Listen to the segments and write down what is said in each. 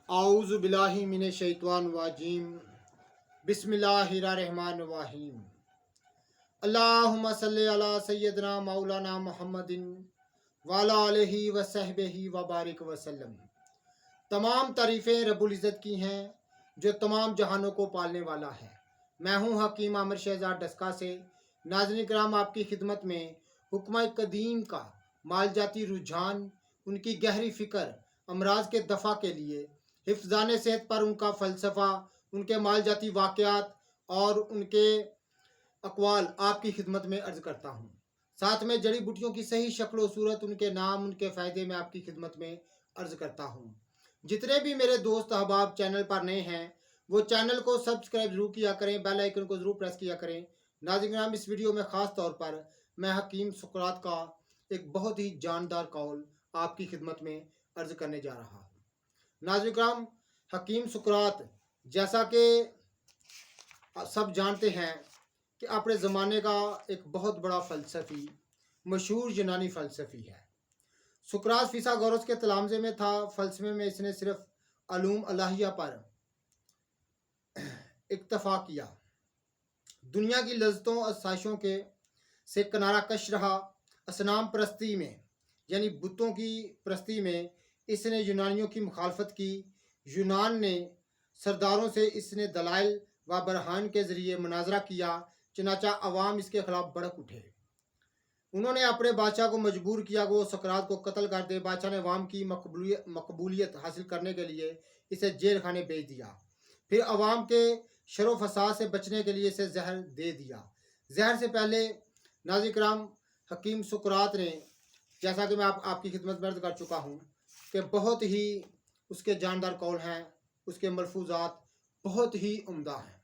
اعوذ باللہ من الشیطان الرجیم بسم اللہ الرحمن الرحیم اللہم صلی علی سیدنا مولانا محمد وعلی آلہ وصحبہ وبارک وسلم۔ تمام تعریفیں رب العزت کی ہیں جو تمام جہانوں کو پالنے والا ہے۔ میں ہوں حکیم عامر شہزاد ڈسکا سے۔ ناظرین کرام، آپ کی خدمت میں حکمہ قدیم کا مال جاتی رجحان، ان کی گہری فکر، امراض کے دفع کے لیے، حفظان صحت پر ان کا فلسفہ، ان کے مال جاتی واقعات اور ان کے اقوال آپ کی خدمت میں عرض کرتا ہوں۔ ساتھ میں جڑی بوٹیوں کی صحیح شکل و صورت، ان کے نام، ان کے فائدے میں آپ کی خدمت میں عرض کرتا ہوں۔ جتنے بھی میرے دوست احباب چینل پر نئے ہیں وہ چینل کو سبسکرائب ضرور کیا کریں، بیل آئیکن کو ضرور پریس کیا کریں۔ ناظرین کرام، اس ویڈیو میں خاص طور پر میں حکیم سقراط کا ایک بہت ہی جاندار قول آپ کی خدمت میں عرض کرنے جا رہا ہوں۔ ناظرین کرام، حکیم سقراط جیسا کہ سب جانتے ہیں کہ اپنے زمانے کا ایک بہت بڑا فلسفی، مشہور یونانی فلسفی ہے۔ سقراط فیثاغورس کے تلامذے میں تھا۔ فلسفے میں اس نے صرف علوم الہیہ پر اکتفا کیا، دنیا کی لذتوں اور آسائشوں کے سے کنارہ کش رہا۔ اصنام پرستی میں یعنی بتوں کی پرستی میں اس نے یونانیوں کی مخالفت کی۔ یونان نے سرداروں سے اس نے دلائل و برہان کے ذریعے مناظرہ کیا، چنانچہ عوام اس کے خلاف بھڑک اٹھے۔ انہوں نے اپنے بادشاہ کو مجبور کیا کہ وہ سقراط کو قتل کر دے۔ بادشاہ نے عوام کی مقبولیت حاصل کرنے کے لیے اسے جیل خانے بھیج دیا، پھر عوام کے شر و فساد سے بچنے کے لیے اسے زہر دے دیا۔ زہر سے پہلے ناظرین کرام، حکیم سقراط نے، جیسا کہ میں آپ کی خدمت میں عرض کر چکا ہوں کہ بہت ہی اس کے جاندار قول ہیں، اس کے ملفوظات بہت ہی عمدہ ہیں۔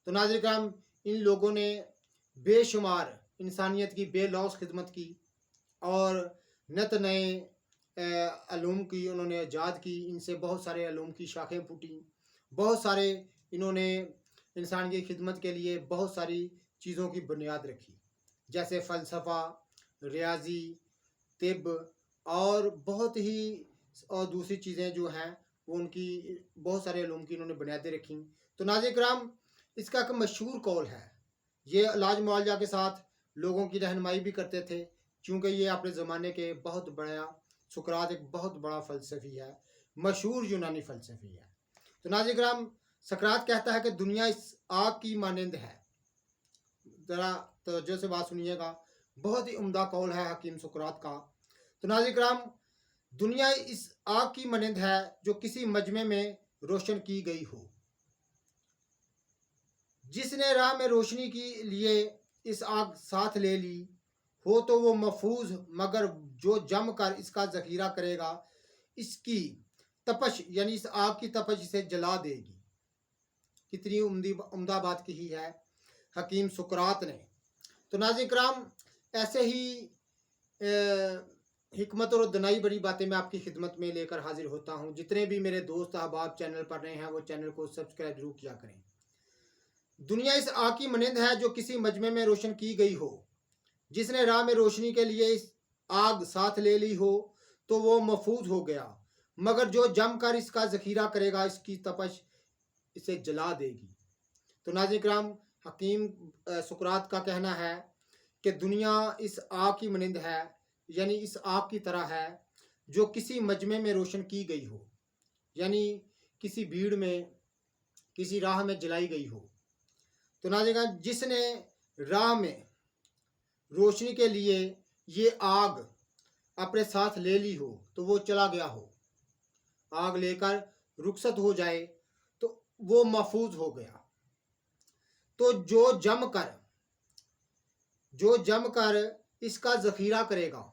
تو ناظرین کرام، ان لوگوں نے بے شمار انسانیت کی بے لوث خدمت کی اور نت نئے علوم کی انہوں نے ایجاد کی۔ ان سے بہت سارے علوم کی شاخیں پھوٹیں، بہت سارے انہوں نے انسان کی خدمت کے لیے بہت ساری چیزوں کی بنیاد رکھی، جیسے فلسفہ، ریاضی، طب اور بہت ہی اور دوسری چیزیں جو ہیں وہ ان کی بہت سارے علوم کی انہوں نے بنیادیں رکھیں۔ تو ناظرین کرام، اس کا ایک مشہور قول ہے، یہ علاج معالجہ کے ساتھ لوگوں کی رہنمائی بھی کرتے تھے، چونکہ یہ اپنے زمانے کے بہت بڑا سقراط ایک بہت بڑا فلسفی ہے، مشہور یونانی فلسفی ہے۔ تو ناظرین کرام، سقراط کہتا ہے کہ دنیا اس آگ کی مانند ہے۔ ذرا توجہ سے بات سنیے گا، بہت ہی عمدہ قول ہے حکیم سقراط کا۔ تو ناظرین کرام، دنیا اس آگ کی مانند ہے جو کسی مجمع میں روشن کی گئی ہو۔ جس نے راہ میں روشنی کے لیے اس آگ ساتھ لے لی ہو تو وہ محفوظ، مگر جو جم کر اس کا ذخیرہ کرے گا اس کی تپش یعنی اس آگ کی تپش اسے جلا دے گی۔ کتنی عمدہ بات کہی ہے حکیم سقراط نے۔ تو ناظرین کرام، ایسے ہی حکمت اور دنائی بڑی باتیں میں آپ کی خدمت میں لے کر حاضر ہوتا ہوں۔ جتنے بھی میرے دوست احباب چینل پر رہے ہیں وہ چینل کو سبسکرائب ضرور کیا کریں۔ دنیا اس آگ کی مانند ہے جو کسی مجمع میں روشن کی گئی ہو۔ جس نے راہ میں روشنی کے لیے اس آگ ساتھ لے لی ہو تو وہ محفوظ ہو گیا، مگر جو جم کر اس کا ذخیرہ کرے گا اس کی تپش اسے جلا دے گی۔ تو ناظرین کرام، حکیم سقراط کا کہنا ہے کہ دنیا اس آگ کی مانند ہے، یعنی اس آگ کی طرح ہے جو کسی مجمع میں روشن کی گئی ہو، یعنی کسی بھیڑ میں، کسی راہ میں جلائی گئی ہو۔ تو ناظرین کرام، جس نے راہ میں روشنی کے لیے یہ آگ اپنے ساتھ لے لی ہو تو وہ چلا گیا ہو، آگ لے کر رخصت ہو جائے تو وہ محفوظ ہو گیا۔ تو جو جم کر اس کا ذخیرہ کرے گا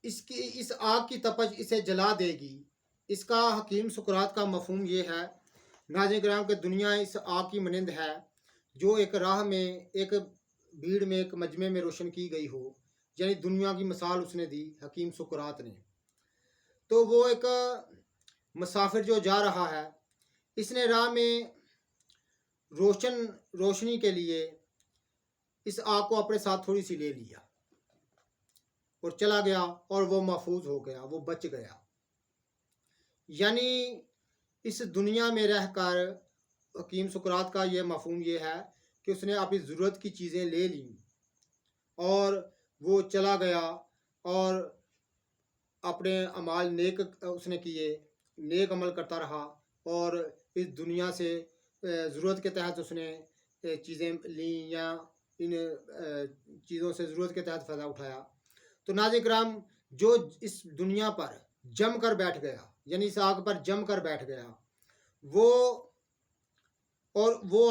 اس آگ کی تپش اسے جلا دے گی۔ اس کا حکیم سقراط کا مفہوم یہ ہے ناظرین کرام کہ دنیا اس آگ کی مانند ہے جو ایک راہ میں، ایک بھیڑ میں، ایک مجمع میں روشن کی گئی ہو، یعنی دنیا کی مثال اس نے دی حکیم سقراط نے۔ تو وہ ایک مسافر جو جا رہا ہے، اس نے راہ میں روشنی کے لیے اس آگ کو اپنے ساتھ تھوڑی سی لے لیا اور چلا گیا اور وہ محفوظ ہو گیا، وہ بچ گیا۔ یعنی اس دنیا میں رہ کر حکیم سقراط کا یہ مفہوم یہ ہے کہ اس نے اپنی ضرورت کی چیزیں لے لیں اور وہ چلا گیا اور اپنے اعمال نیک اس نے کیے، نیک عمل کرتا رہا اور اس دنیا سے ضرورت کے تحت اس نے چیزیں لیں یا ان چیزوں سے ضرورت کے تحت فائدہ اٹھایا۔ تو ناظرین کرام، جو اس دنیا پر جم کر بیٹھ گیا، یعنی اس آگ پر جم کر بیٹھ گیا، وہ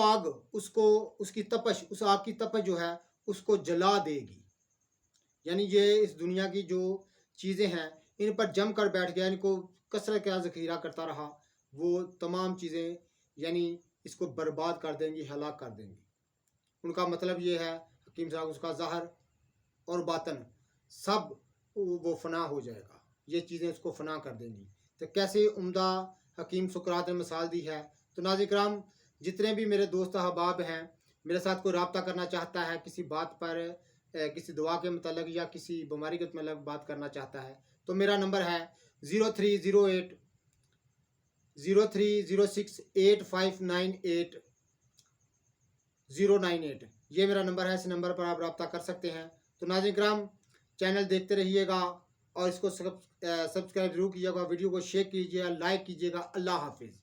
آگ اس کی تپش، اس آگ کی تپش جو ہے اس کو جلا دے گی۔ یعنی یہ اس دنیا کی جو چیزیں ہیں ان پر جم کر بیٹھ گیا، ان کو کثرت کا ذخیرہ کرتا رہا، وہ تمام چیزیں یعنی اس کو برباد کر دیں گی، ہلاک کر دیں گی۔ ان کا مطلب یہ ہے حکیم صاحب، اس کا ظاہر اور باطن سب وہ فنا ہو جائے گا، یہ چیزیں اس کو فنا کر دیں گی۔ تو کیسے عمدہ حکیم سقراط نے مثال دی ہے۔ تو ناظرین کرام، جتنے بھی میرے دوست احباب ہیں، میرے ساتھ کوئی رابطہ کرنا چاہتا ہے کسی بات پر، کسی دعا کے متعلق یا کسی بیماری کے متعلق بات کرنا چاہتا ہے، تو میرا نمبر ہے 0308 03068598 یہ میرا نمبر ہے، اس نمبر پر آپ رابطہ کر سکتے ہیں۔ تو ناظرین کرام، چینل دیکھتے رہیے گا اور اس کو سبسکرائب ضرور کیجیے گا، ویڈیو کو شیئر کیجیے گا، لائک کیجیے گا۔ اللہ حافظ۔